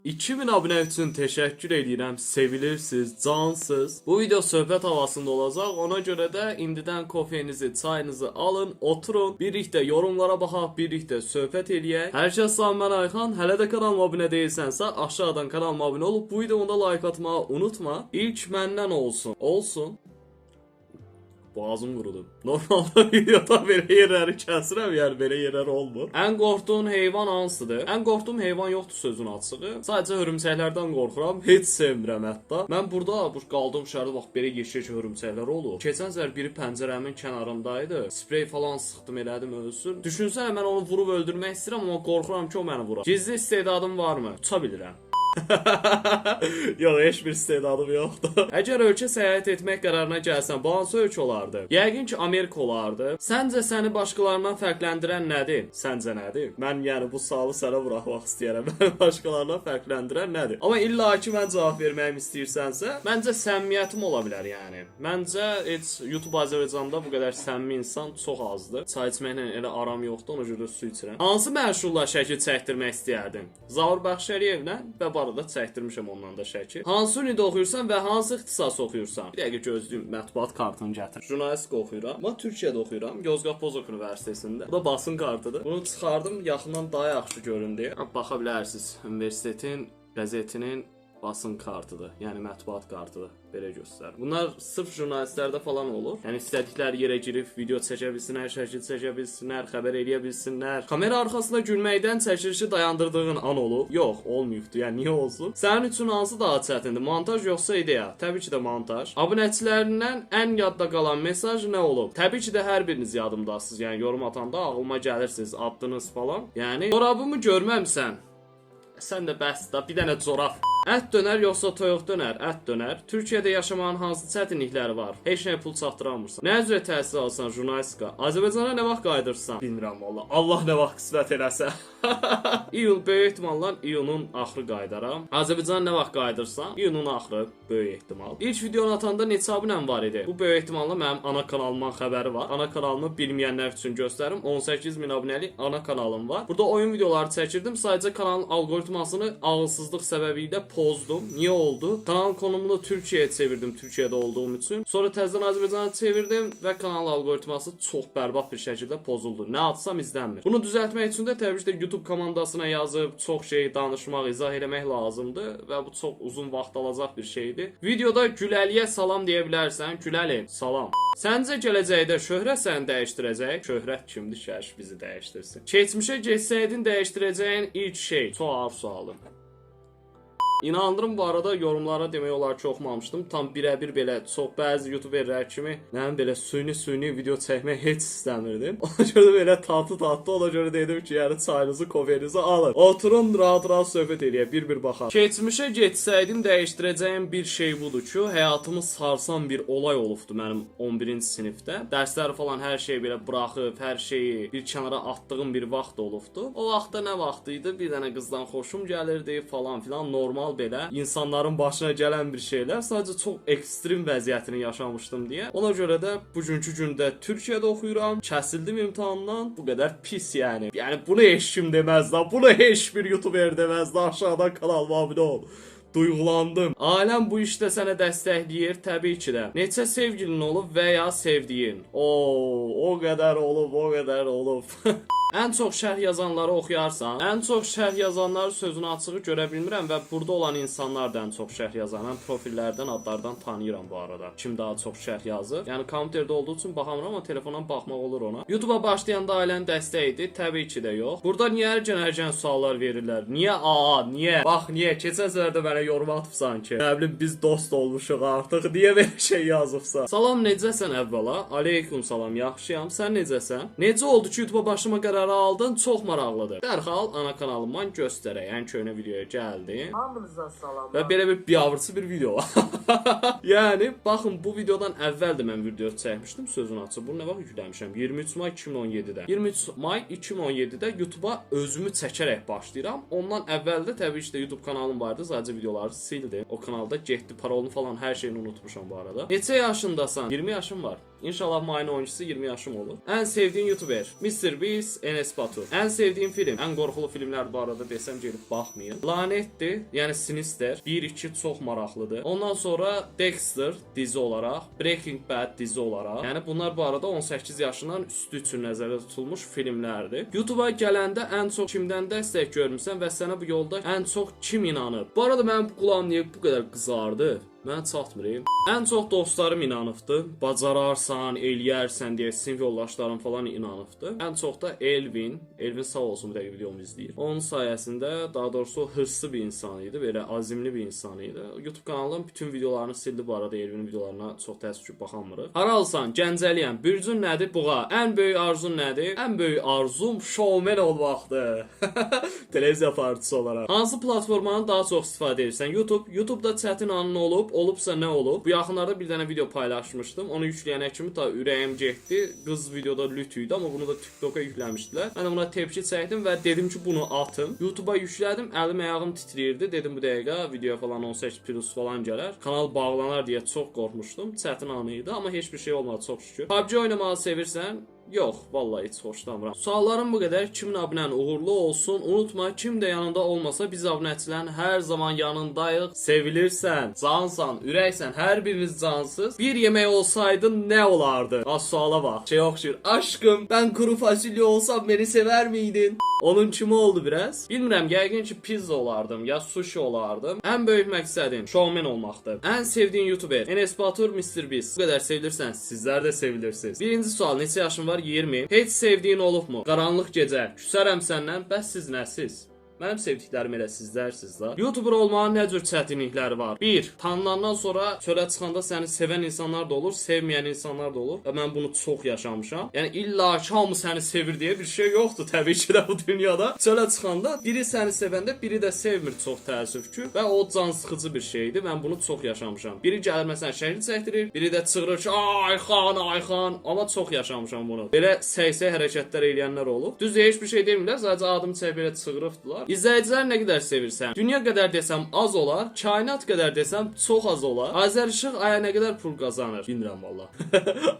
2000 abunə üçün təşəkkür edirəm. Sevilirsiniz, cansız. Bu video söhbət havasında olacaq. Ona görə də indidən kofenizi, çayınızı alın, oturun. Birlikdə yorumlara baxaq, birlikdə söhbət eləyək. Hər kəs sağ, mən Ayxan. Hələ də kanalıma abunə deyilsənsə, aşağıdan kanalıma abunə olub bu videoda like atmağı unutma. İlk məndən olsun. Olsun. Boğazım qurudu. Normalda videoda belə yerləri kəsirəm, yəni belə yerlər olmur. Ən qorxduğun heyvan hansıdır? Ən qorxduğum heyvan yoxdur sözün açığı. Sadəcə hörümçəklərdən qorxuram. Heç sevmirəm hətta. Mən burada bu qaldığım şəhərdə bax belə yeşil hörümçəklər olur. Keçən səhər biri pəncərəmin kənarındaydı. Sprey falan sıxdım, elədim ölsün. Düşünsənə mən onu vurub öldürmək istəyirəm, amma qorxuram ki o məni vurar. Gizli istedadım varmı? Uça bilirəm. Yox, heç bir istedadım yoxdur. Əgər ölkə səyahət etmək qərarına gəlsən, bu hansı ölkə olardı? Yəqin ki, Amerika olardı. Səncə səni başqalarından fərqləndirən nədir? Səncə nədir? Mən yəni bu sualı sənə buraxmaq istəyirəm. Məni başqalarından fərqləndirən nədir? Amma illa ki, mən cavab verməyimi istəyirsənsə, məncə səmimiyyətim ola bilər yəni. Məncə heç YouTube Azərbaycanda bu qədər səmimi insan çox azdır. Çay içməklə elə aram yoxdur, ona görə su içirəm. Hansı məşğulla şəkil çəkdirmək istəyərdin? Zaur Bəxşəliyevlə və arada çəkdirmişəm ondan da şəkil. Hansı ünitə oxuyursan və hansı ixtisas oxuyursan? Bir dəqiqə gözləyim, mətbuat kartını gətir. Jurnalistika oxuyuram. Amma Türkiyədə oxuyuram. Yozgat Bozok Universitetində. Bu da basın kartıdır. Bunu çıxardım, yaxından daha yaxşı göründü. Baxa bilərsiniz. Universitetin qəzetinin basın kartıdır. Yəni mətbuat kartıdır. Belə göstərir. Bunlar sırf jurnalistlərdə falan olur. Yəni istədikləri yerə girib video çəkə bilsinlər, şəkil çəkə bilsinlər, xəbər eləyə bilsinlər. Kamera arxasında gülməkdən çəkilişi dayandırdığın an olub? Yox, olmayıbdı. Yəni niyə olsun? Sənin üçün hansı daha çətindir? Montaj yoxsa ideya? Təbii ki də montaj. Abunəçilərindən ən yadda qalan mesaj nə olub? Təbii ki də hər biriniz yadımdasınız. Yəni yorum atanda ağlıma gəlirsiniz, adınız falan. Yəni corabımı görməmsən? Sən də bəs da bir dənə corab. Ət dönər yoxsa toyuq dönər? Ət dönər. Türkiyədə yaşamağın hansı çətinlikləri var? Heç nəyə pul çatdıramırsan. Nə üzrə təhsil alsan jurnalistika? Azərbaycana nə vaxt qayıdırsan? Bilmirəm valla. Allah nə vaxt qismət eləsə. İyul böyük ehtimalla iyunun axırı qayıdaram. Azərbaycana nə vaxt qayıdırsan? İyunun axırı böyük ehtimal. İlk videonu atanda neçə abunəm var idi? Bu böyük ehtimalla mənim ana kanalımdan xəbəri var. Ana kanalımı bilməyənlər üçün göstərim. 18.000 abunəli ana kanalım var. Burada oyun videoları çəkirdim. Sadəcə kanalın algoritmasını ağılsızlıq səbəbiyle pozdum. Niye oldu? Kanalın konumunu Türkiye'ye çevirdim, Türkiye'de olduğum için. Sonra təzədən Azərbaycana çevirdim və kanal algoritması çox bərbad bir şəkildə pozuldu. Nə atsam izlənmir. Bunu düzəltmək üçün də təbii ki də YouTube komandasına yazıb çox şey danışmaq, izah eləmək lazımdır və bu çox uzun vaxt alacaq bir şeydir. Videoda Güləliyə salam deyə bilərsən. Güləli, salam. Səncə gələcəkdə şöhrət səni dəyişdirəcək? Şöhrət kimdir? Şəş bizi dəyişdirsin. Keçmişə geçsəydin dəyişdirəcəyin ilk şey. Çox ağır sualım. İnandırım bu arada yorumlara demək olar ki oxumamışdım. Tam birəbir belə çox bəzi youtuberlər kimi mənim belə süni video çəkmək heç istəmirdim. Ona görə belə tatlı ona görə dedim ki yəni çayınızı, kofenizi alın. Oturun rahat söhbət eləyək, bir baxaq. Keçmişə getsəydim dəyişdirəcəyim bir şey budur ki, həyatımı sarsan bir olay olubdu mənim 11-ci sinifdə. Dərsləri falan hər şeyi belə buraxıb, hər şeyi bir kənara atdığım bir vaxt olubdu. O vaxtda nə vaxt idi? Bir dənə qızdan xoşum gəlirdi falan filan normal belə insanların başına gələn bir şeylər, sadəcə çox ekstrem vəziyyətini yaşamışdım deyə. Ona görə də bugünkü gündə Türkiyədə oxuyuram, kəsildim imtahandan. Bu qədər pis yəni. Yəni bunu heç kim deməz da, bunu heç bir youtuber deməz da. Aşağıdan kanalıma abunə ol. Duyğulandım. Aləm bu işdə sənə dəstəkləyir, təbii ki də. Neçə sevgilin olub və ya sevdiyin? O qədər olub, o qədər olub. Ən çox şərh yazanları oxuyarsan, ən çox şərh yazanları sözün açığı görə bilmirəm və burada olan insanlar da ən çox şərh yazan, mən profillərdən, adlardan tanıyıram bu arada. Kim daha çox şərh yazır? Yəni kompüterdə olduğu üçün baxamıram, amma telefondan baxmaq olur ona. YouTube'a başlayanda ailənin dəstəyi təbii ki də yox. Burada niyə hər suallar verirlər? Niyə niyə? Bax niyə? Keçən səfər də mənə yorum atıbsan ki, nə bilim biz dost olmuşuq artıq. Niyə belə şey yazıbsan? Salam, necəsən əvvəla? Aleykum salam, yaxşıyam. Sən necəsən? Necə oldu ki YouTube'a başlama qərarı aldın? Çox maraqlıdır. Dərhal ana kanalımdan göstərək. Yəni köhnə videoya gəldim. Hamınıza salamlar. Və belə bir biabırçı bir video var. Yəni baxın bu videodan əvvəl də mən video çəkmişdim sözün açığı. Bunu nə vaxt yükləmişəm? 23 may 2017-də. 23 may 2017-də YouTube'a özümü çəkərək başlayıram. Ondan əvvəl də təbii ki də YouTube kanalım vardı. Sadəcə videoları sildim. O kanalda getdi, parolunu falan hər şeyini unutmuşam bu arada. Neçə yaşındasan? 20 yaşım var. İnşallah mayın 12'si 20 yaşım olur. Ən sevdiyin YouTuber Mr. Beast, Enes Batur. Ən sevdiyin film, ən qorxulu filmlər bu arada desəm gelib baxmayın. Lanetdir, yəni Sinister. 1-2 çox maraqlıdır. Ondan sonra Dexter dizi olaraq, Breaking Bad dizi olaraq. Yəni bunlar bu arada 18 yaşından üstü üçün nəzərdə tutulmuş filmlərdir. YouTube'a gələndə ən çox kimdən dəstək görmüsən və sənə bu yolda ən çox kim inanır? Bu arada mənim qulağım niyə bu qədər qızardı? Mən çatmırım. Ən çox dostlarım inanıbdı. Bacararsan, eləyərsən deyə sinif yoldaşlarım falan inanıbdı. Ən çox da Elvin. Elvin sağ olsun bir dəqiqə videomu izləyir. Onun sayəsində daha doğrusu hırslı bir insan idi. Belə azimli bir insan idi. YouTube kanalının bütün videolarını sildi bu arada. Elvinin videolarına çox təəssüf ki baxamırıq. Haralsan, Gəncəliyəm. Bürcün nədir? Buğa. Ən böyük arzun nədir? Ən böyük arzum showman olmaqdır. Televiziya partisi olaraq. Hansı platformanı daha çox istifadə edirsən? YouTube. YouTube'da çətin anın olubsa nə olub? Bu yaxınlarda bir dənə video paylaşmışdım. Onu yükləyənə kimi ta ürəyim getdi. Qız videoda lüt idi, amma bunu da TikTok'a yükləmişdilər. Mən də buna tepki çəkdim və dedim ki, bunu atın. YouTube'a yüklədim, əlim ayağım titrəyirdi. Dedim bu dəqiqə video falan 18+ falan gələr. Kanal bağlanar deyə çox qorxmuşdum. Çətin anı idi, amma heç bir şey olmadı çox şükür. PUBG oynamağı sevirsən? Yox, vallahi heç xoşlamıram. Suallarım bu qədər. Kimin abunən uğurlu olsun. Unutma, kim də yanında olmasa biz abunəçilərin hər zaman yanındayıq. Sevilirsən, cansan, ürəksən, hər biriniz cansız. Bir yemək olsaydı nə olardı? Az suala bax. Şey oxşur. Aşkım, ben kuru fasulye olsam beni sever miydin? Onun kimi oldu biraz. Bilmirəm, yəqin ki pizza olardım ya sushi olardım. Ən böyük məqsədim showman olmaqdır. Ən sevdiyin YouTuber Enes Batur, Mr. Beast. Bu qədər sevilirsən, sizlər də sevilirsiniz. Birinci sual, neçə yaşın var? 20. Heç sevdiyin olubmu? Qaranlıq gecə. Küsərəm səndən. Bəs siz nəsiz? Mənim sevdiklərim elə sizlərsiz da. YouTuber olmağın nə cür çətinlikləri var? 1. Tanınandan sonra çölə çıxanda səni sevən insanlar da olur, sevməyən insanlar da olur. Və mən bunu çox yaşamışam. Yəni illa ki hamı səni sevir deyə bir şey yoxdur təbii ki də bu dünyada. Çölə çıxanda biri səni sevəndə biri də sevmir çox təəssüf ki. Və o can sıxıcı bir şeydir. Mən bunu çox yaşamışam. Biri gəlir məsələn şəkil çəkdirir, biri də çığırır ki, Ayxan, Ayxan. Amma çox yaşamışam bunu. Belə səy-səy hərəkətlər eləyənlər olub. Düzdür, heç bir şey demirlər, sadəcə adım çəkib belə çığırıbdılar. İzləyicilər nə qədər sevirsən? Dünya qədər desəm az olar, kainat qədər desəm çox az olar. Azər Işıq aya nə qədər pul qazanır? Bilmirəm valla.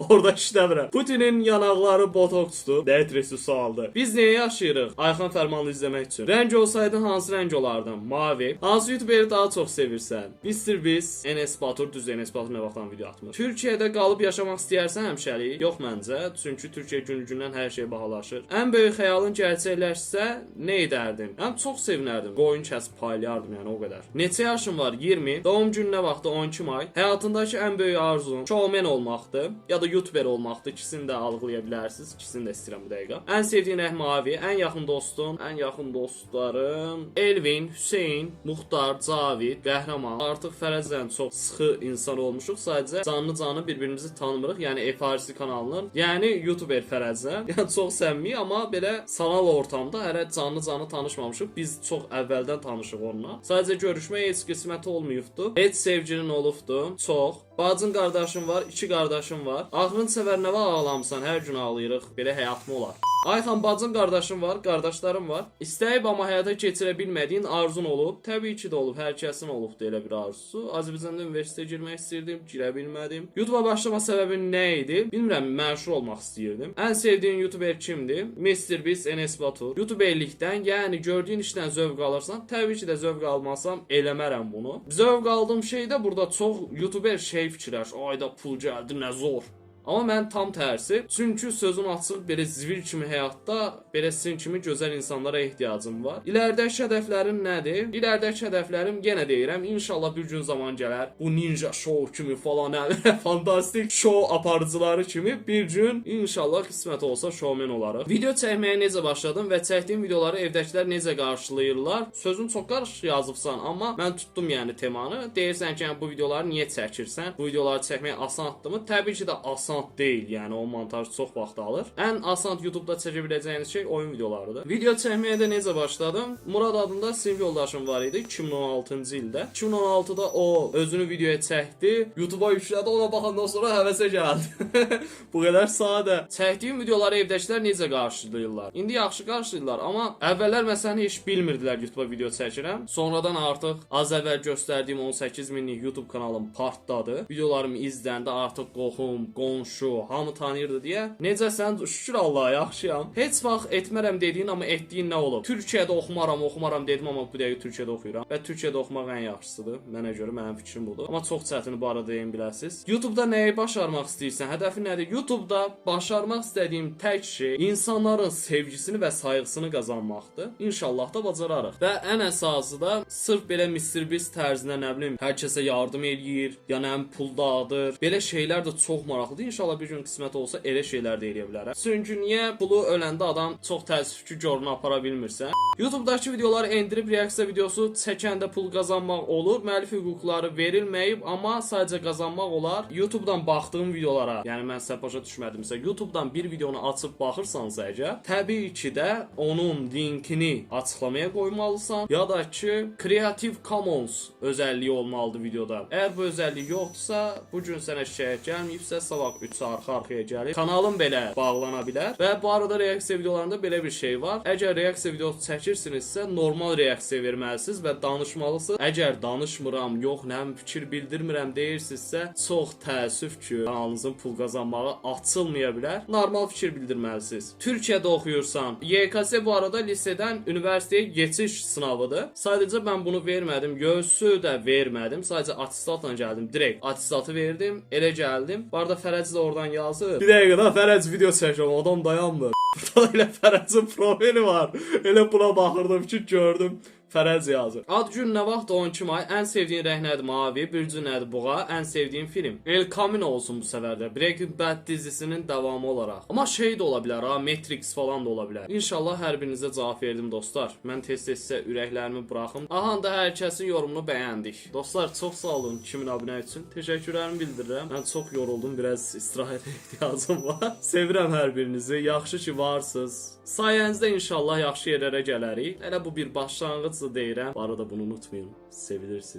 Orada işləmirəm. Putinin yanaqları botoksdur. Dəyətrisi sualdır. Biz niyə yaşayırıq? Ayxan Fərmanlı izləmək üçün. Rəng olsaydın hansı rəng olardın? Mavi. Hansı YouTuberi daha çox sevirsən? Mr. Beast, Enes Batur, düz Enes Batur nə vaxtdan video atmır. Türkiyədə qalıb yaşamaq istəyərsən həmişəlik? Yox məncə. Çünki Türkiyə gün-gündən hər şey bahalaşır. Ən böyük xəyalın gerçəkləşsə nə edərdin? Çox sevinərdim. Qoyun kəsib paylayardım yəni o qədər. Neçə yaşın var? 20. Doğum gününə vaxtı 12 may. Həyatındakı ən böyük arzun showman olmaqdır ya da YouTuber olmaqdır. İkisini də algılaya bilərsiniz. İkisini də istəyirəm bu dəqiqə. Ən sevdiyin rəng mavi, ən yaxın dostun, ən yaxın dostlarım Elvin, Hüseyn, Muxtar, Cavid, Qəhrəman. Artıq fərəzən çox sıxı insan olmuşuq. Sadəcə canlı bir-birimizi tanımırıq. Yəni Efarisi kanalının, yəni YouTuber fərəzən. Yəni çox səmimi, amma belə sanal ortamda hələ canlı tanışmamışıq. Biz çox əvvəldən tanışıq onunla. Sadəcə görüşməyə heç qismət olmayıbdı. Heç sevgilin olubdu. Çox. Bacın qardaşım var, 2 qardaşım var. Axırın səfər nə vaxt ağlamısan? Hər gün ağlayırıq. Belə həyat mı olar? Ayxan, bacın qardaşım var, qardaşlarım var. İstəyib amma həyata keçirə bilmədiyin arzun olub? Təbii ki də olub. Hər kəsin olubdu elə bir arzusu. Azərbaycanda universitetə girmək istirdim, girə bilmədim. YouTube'a başlama səbəbin nə idi? Bilmirəm, məşhur olmaq istəyirdim. Ən sevdiyin YouTuber kimdir? Mr. Beast, Enes Batur. YouTuberlikdən, yəni gördüyün işdən zövq alırsan, təbii ki də zövq almasam eləmərəm bunu. Zövq aldığım şey də burada çox YouTuber şey fikirləş. Ayda pul gəldi, nə zor. Amma mən tam tərsi. Çünki sözün açıq belə zivil kimi həyatda belə sizin kimi gözəl insanlara ehtiyacım var. İləridəki hədəflərim nədir? İləridəki hədəflərim yenə deyirəm, inşallah bir gün zaman gələr. Bu ninja show kimi falan, fantastik show aparıcıları kimi bir gün inşallah qismət olsa showman olarıq. Video çəkməyə necə başladım və çəkdiyim videoları evdəkilər necə qarşılayırlar? Sözün çox qarışıq yazıbsan, amma mən tutdum yəni temanı. Deyirsən ki, bu videoları niyə çəkirsən? Bu videoları çəkmək asanlıqdırmı? Təbii ki də asan deyil, yəni o montaj çox vaxt alır. Ən asan YouTube-da çəkə biləcəyiniz şey oyun videolarıdır. Video çəkməyə də necə başladım? Murad adında sinif yoldaşım var idi 2016-cı ildə. 2016-da o özünü videoya çəkdi, YouTube-a yüklədi, ona baxandan sonra həvəsə gəldi. Bu qədər sadə. Çəkdiyim videoları evdəkilər necə qarşılayırlar? İndi yaxşı qarşılayırlar, amma əvvəllər məsələn heç bilmirdilər YouTube-a video çəkirəm. Sonradan artıq az əvvəl göstərdiyim 18 minlik YouTube kanalım partladı. Videolarım izləndi, artıq qohum, qonşu qonşu, hamı tanıyırdı deyə. Necəsən? Şükür Allaha, yaxşıyam. Heç vaxt etmərəm dediyin, amma etdiyin nə olub? Türkiyədə oxumaram dedim, amma bu dəqiqə Türkiyədə oxuyuram. Və Türkiyədə oxumaq ən yaxşısıdır. Mənə görə mənim fikrim budur. Amma çox çətin bu arada deyin biləsiz. YouTube-da nəyi başarmaq istəyirsən? Hədəfin nədir? YouTube-da başarmaq istədiyim tək şey insanların sevgisini və sayğısını qazanmaqdır. İnşallah da bacararıq. Və ən əsası da sırf belə Mr. Beast tərzinə nə bilim, hər kəsə yardım eləyir, ya nə pul dağıdır. Belə şeylər də çox maraqlıdır. İnşallah bir gün qismət olsa elə şeylər də eləyə bilərəm. Çünki niyə pulu öləndə adam çox təəssüf ki, görünə apara bilmirsə. YouTube-dakı videoları endirib reaksiya videosu çəkəndə pul qazanmaq olur. Müəllif hüquqları verilməyib, amma sadəcə qazanmaq olar. YouTube-dan baxdığım videolara, yəni mən sizə başa düşmədimsə, YouTube-dan bir videonu açıb baxırsansa əgər, təbii ki də onun linkini açıqlamaya qoymalısan, ya da ki Creative Commons özəlliyi olmalıdır videoda. Əgər bu özəllik yoxdursa, bu gün sənə şikayət gəlməyibsə, sabah 3 arxa-arxaya gəlir. Kanalın belə bağlana bilər. Və bu arada reaksiya videolarında belə bir şey var. Əgər reaksiya videosu çəkirsinizsə, normal reaksiya verməlisiniz və danışmalısınız. Əgər danışmıram, yox, nəm fikir bildirmirəm deyirsinizsə, çox təəssüf ki, kanalınızın pul qazanmağı açılmaya bilər. Normal fikir bildirməlisiniz. Türkiyədə oxuyursan, YKS bu arada liseydən üniversiteye geçiş sınavıdır. Sadəcə mən bunu vermədim, göğsü də vermədim. Sadəcə attestatla gəldim, direkt attestatı verdim, elə gəldim. Bu arada Fərəc də oradan yazır. Bir dəqiqə də Fərəc video çəkirəm, adam dayanmır. Burada elə Fərəcin profili var. Elə buna baxırdım ki, gördüm. Fərəz yazır. Ad gün nə vaxt 12 may. Ən sevdiyin rəng nədir? Mavi. Bürcü nədir? Buğa. Ən sevdiyin film. El Camino olsun bu səfər də. Breaking Bad dizisinin davamı olaraq. Amma şey də ola bilər ha, Matrix falan da ola bilər. İnşallah hər birinizə cavab verdim dostlar. Mən tez-tez sizə ürəklərimi buraxım. Aha da hər kəsin yorumunu bəyəndik. Dostlar çox sağ olun 2000 abunə üçün. Təşəkkürlərimi bildirirəm. Mən çox yoruldum, biraz istirahətə ehtiyacım var. Sevirəm hər birinizi. Yaxşı ki varsınız. Sayənizdə inşallah yaxşı yerlərə gələrik. Elə bu bir başlanğıc deyirəm. Bu arada bunu unutmayın. Sevilirsiniz.